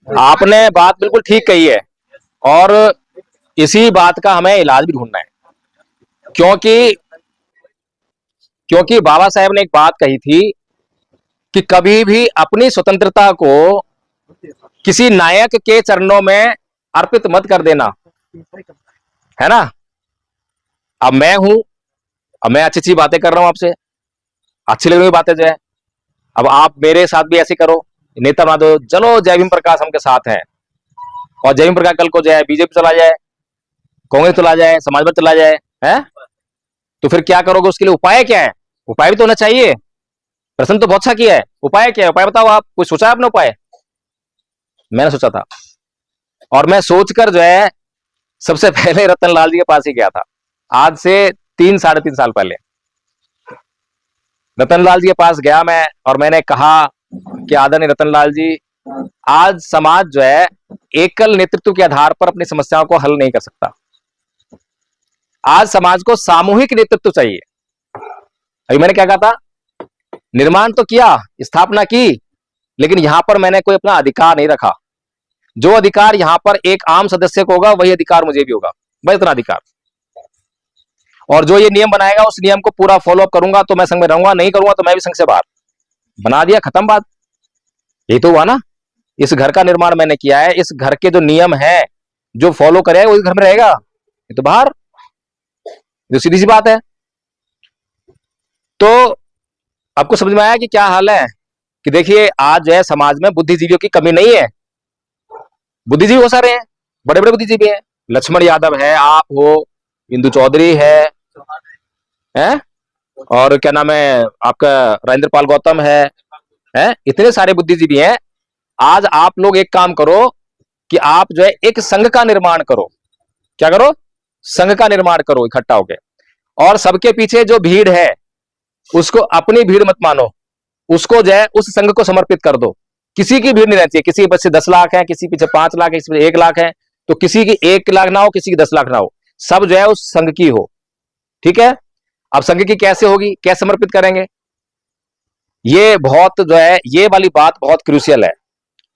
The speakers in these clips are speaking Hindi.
आपने बात बिल्कुल ठीक कही है और इसी बात का हमें इलाज भी ढूंढना है, क्योंकि क्योंकि बाबा साहेब ने एक बात कही थी कि कभी भी अपनी स्वतंत्रता को किसी नायक के चरणों में अर्पित मत कर देना, है ना। अब मैं हूं, अब मैं अच्छी अच्छी बातें कर रहा हूं आपसे, अच्छी लग रही बातें जो है, अब आप मेरे साथ भी ऐसे करो, नेता बना दो, चलो जय भीम प्रकाश हम के साथ हैं, और जय भीम प्रकाश कल को जो है बीजेपी चला जाए, कांग्रेस चला जाए, समाजवादी चला जाए, है तो फिर क्या करोगे? उसके लिए उपाय क्या है? उपाय भी तो होना चाहिए। प्रश्न तो बहुत अच्छा किया है, उपाय क्या है? उपाय बताओ आप, कुछ सोचा आपने उपाय? मैंने सोचा था, और मैं सोचकर जो है सबसे पहले रतन लाल जी के पास ही गया था, आज से 3-3.5 साल पहले रतन लाल जी के पास गया मैं, और मैंने कहा कि आदरणीय रतन लाल जी, आज समाज जो है एकल नेतृत्व के आधार पर अपनी समस्याओं को हल नहीं कर सकता, आज समाज को सामूहिक नेतृत्व चाहिए। अभी मैंने क्या कहा था, निर्माण तो किया, स्थापना की, लेकिन यहां पर मैंने कोई अपना अधिकार नहीं रखा। जो अधिकार यहां पर एक आम सदस्य को होगा वही अधिकार मुझे भी होगा, बस इतना अधिकार। और जो ये नियम बनाएगा उस नियम को पूरा फॉलो अप करूंगा तो मैं संघ में रहूंगा, नहीं करूंगा तो मैं भी संघ से बाहर। बना दिया, खत्म बात। यही तो हुआ ना। इस घर का निर्माण मैंने किया है, इस घर के जो नियम है जो फॉलो करेगा वही घर में रहेगा, ये तो बाहर, जो सीधी सी बात है। तो आपको समझ में आया कि क्या हाल है? कि देखिए आज जो है समाज में बुद्धिजीवियों की कमी नहीं है, बुद्धिजीवी हो सारे हैं, बड़े बड़े बुद्धिजीवी हैं, लक्ष्मण यादव है, आप हो, इंदु चौधरी है, और क्या नाम है आपका, राजेंद्र पाल गौतम है, इतने सारे बुद्धिजीवी हैं। आज आप लोग एक काम करो कि आप जो है एक संघ का निर्माण करो। क्या करो? संघ का निर्माण करो इकट्ठा होके, और सबके पीछे जो भीड़ है उसको अपनी भीड़ मत मानो, उसको जो है उस संघ को समर्पित कर दो। किसी की भीड़ नहीं रहती है, किसी के पीछे 10 लाख है, किसी पीछे 5 लाख है, किसी पीछे 1 लाख है, तो किसी की 1 लाख ना हो, किसी की 10 लाख ना हो, सब जो है उस संघ की हो। ठीक है। अब संघ की कैसे होगी, कैसे समर्पित करेंगे? ये बहुत जो है, ये वाली बात बहुत क्रूशियल है,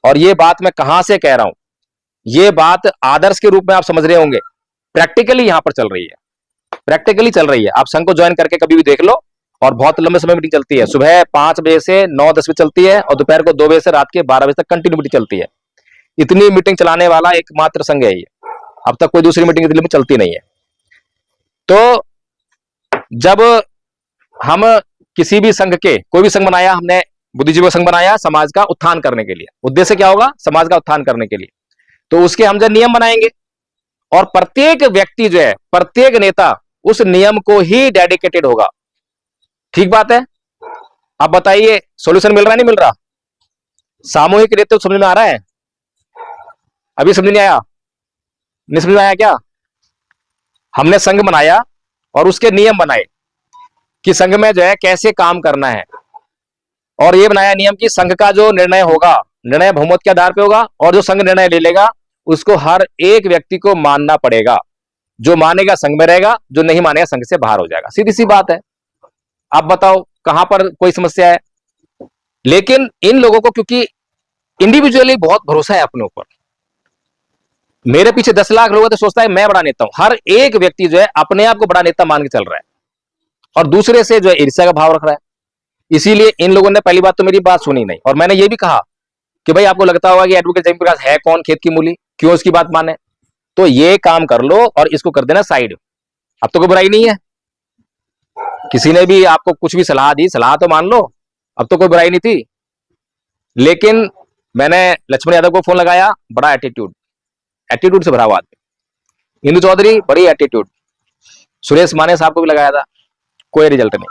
और ये बात मैं कहां से कह रहा हूं, ये बात आदर्श के रूप में आप समझ रहे होंगे, प्रैक्टिकली यहां पर चल रही है, प्रैक्टिकली चल रही है। आप संघ को ज्वाइन करके कभी भी देख लो, और बहुत लंबे समय मीटिंग चलती है, सुबह 5 बजे से 9-10 बजे चलती है, और दोपहर को 2 बजे से रात के 12 बजे तक कंटिन्यू मीटिंग चलती है। इतनी मीटिंग चलाने वाला एकमात्र संघ है ये, अब तक कोई दूसरी मीटिंग दिल्ली में चलती नहीं है। तो जब हम किसी भी संघ के, कोई भी संघ बनाया हमने, बुद्धिजीवी संघ बनाया समाज का उत्थान करने के लिए, उद्देश्य क्या होगा? समाज का उत्थान करने के लिए। तो उसके हम जो नियम बनाएंगे, और प्रत्येक व्यक्ति जो है, प्रत्येक नेता उस नियम को ही डेडिकेटेड होगा। ठीक बात है। अब बताइए सॉल्यूशन मिल रहा है, नहीं मिल रहा? सामूहिक नेतृत्व समझ में आ रहा है? अभी समझ नहीं आया? नहीं समझ में आया क्या? हमने संघ बनाया और उसके नियम बनाए कि संघ में जो है कैसे काम करना है, और ये बनाया नियम कि संघ का जो निर्णय होगा, निर्णय बहुमत के आधार पे होगा, और जो संघ निर्णय ले लेगा उसको हर एक व्यक्ति को मानना पड़ेगा। जो मानेगा संघ में रहेगा, जो नहीं मानेगा संघ से बाहर हो जाएगा, सीधी सी बात है। आप बताओ कहां पर कोई समस्या है? लेकिन इन लोगों को क्योंकि इंडिविजुअली बहुत भरोसा है अपने ऊपर, मेरे पीछे 10 लाख लोग हैं तो सोचता है मैं बड़ा नेता हूं, हर एक व्यक्ति जो है अपने आप को बड़ा नेता मान के चल रहा है, और दूसरे से जो है ईर्ष्या का भाव रख रहा है। इसीलिए इन लोगों ने पहली बात तो मेरी बात सुनी नहीं, और मैंने ये भी कहा कि भाई आपको लगता होगा कि एडवोकेट जयप्रकाश प्रकाश है कौन, खेत की मूली, क्यों उसकी बात माने? तो ये काम कर लो और इसको कर देना साइड। अब तो कोई बुराई नहीं है, किसी ने भी आपको कुछ भी सलाह दी, सलाह तो मान लो, अब तो कोई बुराई नहीं थी। लेकिन मैंने लक्ष्मण यादव को फोन लगाया, बड़ा एटीट्यूड, एटीट्यूड से भरा हुआ आदमी। इंदु चौधरी बड़ी एटीट्यूड, सुरेश माने साहब को भी लगाया था, कोई रिजल्ट नहीं।